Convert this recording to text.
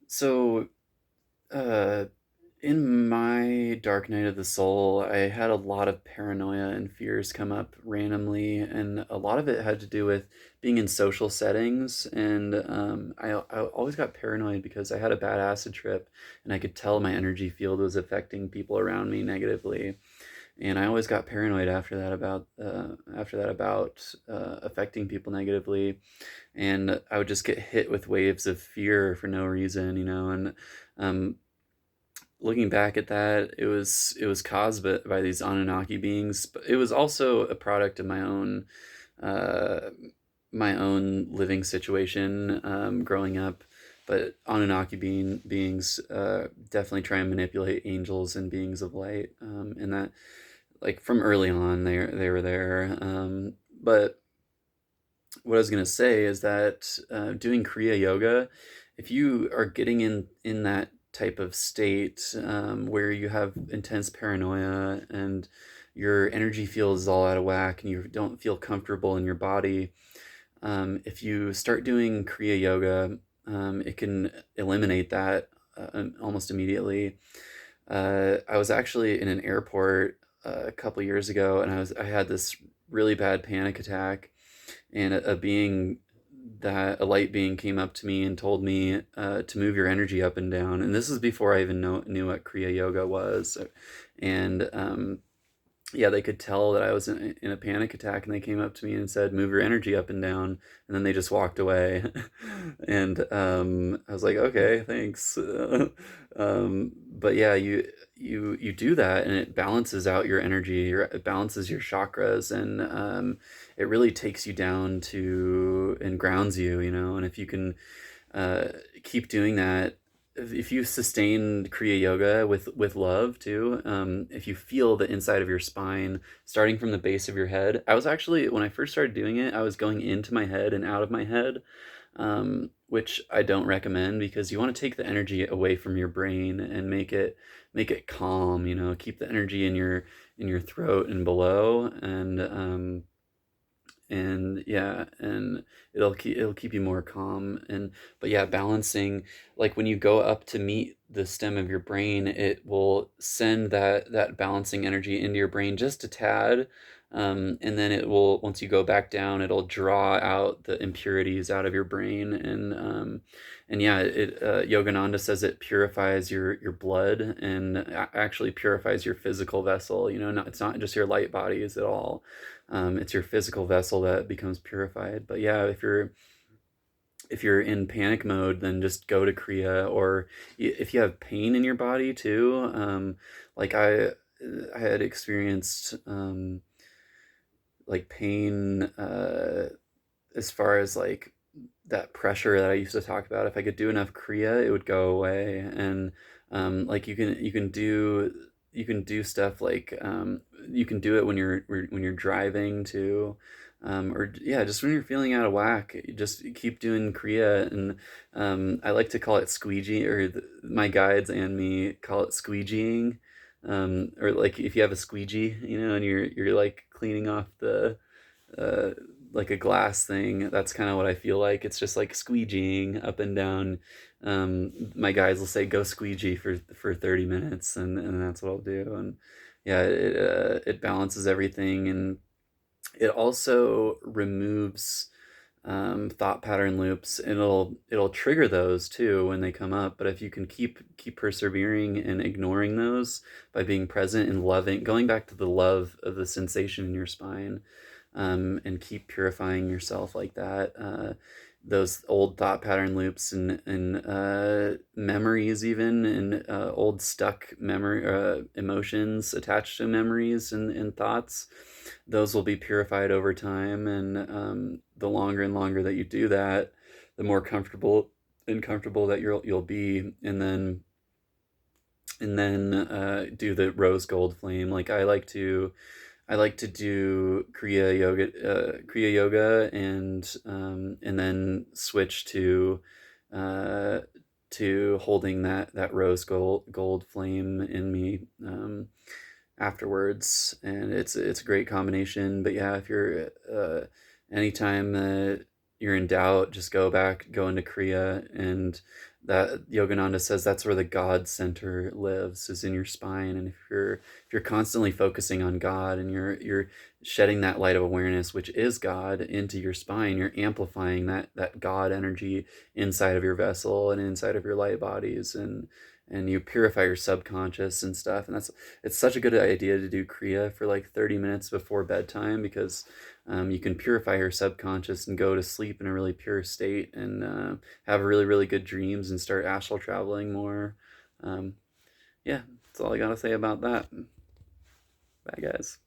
So, uh, in my dark night of the soul, I had a lot of paranoia and fears come up randomly, and a lot of it had to do with being in social settings. And I always got paranoid because I had a bad acid trip, and I could tell my energy field was affecting people around me negatively. And I always got paranoid after that about affecting people negatively, and I would just get hit with waves of fear for no reason. And um, looking back at that, it was caused by these Anunnaki beings, but it was also a product of uh, my own living situation growing up. But Anunnaki beings definitely try and manipulate angels and beings of light, and that, like, from early on they were there. But what I was gonna say is that doing Kriya Yoga, if you are getting in that type of state where you have intense paranoia and your energy field is all out of whack and you don't feel comfortable in your body, if you start doing Kriya Yoga, it can eliminate that almost immediately. I was actually in an airport a couple years ago, and I had this really bad panic attack, and a light being came up to me and told me to move your energy up and down. And this is before I even knew what Kriya Yoga was. And yeah, they could tell that I was in a panic attack, and they came up to me and said, "Move your energy up and down," and then they just walked away. And I was like, "Okay, thanks." But yeah, you do that, and it balances out your energy. It balances your chakras, and it really takes you down to and grounds you. And if you can uh, keep doing that, if you sustain Kriya Yoga with love too, if you feel the inside of your spine starting from the base of your head. I was actually, when I first started doing it, I was going into my head and out of my head, which I don't recommend, because you want to take the energy away from your brain and make it calm. Keep the energy in your throat and below, and yeah, and it'll keep you more calm. And but yeah, balancing, like when you go up to meet the stem of your brain, it will send that balancing energy into your brain just a tad, and then it will, once you go back down, it'll draw out the impurities out of your brain. And yeah, Yogananda says it purifies your blood, and actually purifies your physical vessel. It's not just your light bodies at all. It's your physical vessel that becomes purified. But yeah, if you're in panic mode, then just go to Kriya. Or if you have pain in your body too, like I had experienced like pain, as far as like that pressure that I used to talk about. If I could do enough Kriya, it would go away. And like you can do stuff like you can do it when you're driving too, or yeah, just when you're feeling out of whack, you just keep doing Kriya. And I like to call it squeegee, or my guides and me call it squeegeeing. Or like if you have a squeegee, and you're like cleaning off the uh, like a glass thing. That's kind of what I feel like. It's just like squeegeeing up and down. My guys will say, "Go squeegee for 30 minutes," and that's what I'll do. And yeah, it balances everything, and it also removes thought pattern loops, and it'll trigger those too when they come up. But if you can keep persevering and ignoring those by being present and loving, going back to the love of the sensation in your spine, and keep purifying yourself like that. Those old thought pattern loops and memories, even, and old stuck memory emotions attached to memories and thoughts, those will be purified over time. And the longer and longer that you do that, the more comfortable that you'll be. And then do the rose gold flame. Like I like to do Kriya Yoga, and then switch uh, to holding that rose gold flame in me afterwards. And it's a great combination. But yeah, if you're anytime you're in doubt, just go into Kriya, and that Yogananda says that's where the God center lives, is in your spine. And if you're constantly focusing on God, and you're shedding that light of awareness, which is God, into your spine, you're amplifying that God energy inside of your vessel and inside of your light bodies, and you purify your subconscious and stuff. And it's such a good idea to do Kriya for like 30 minutes before bedtime, because you can purify your subconscious and go to sleep in a really pure state, and have really, really good dreams and start astral traveling more. Um, yeah, that's all I gotta say about that. Bye, guys.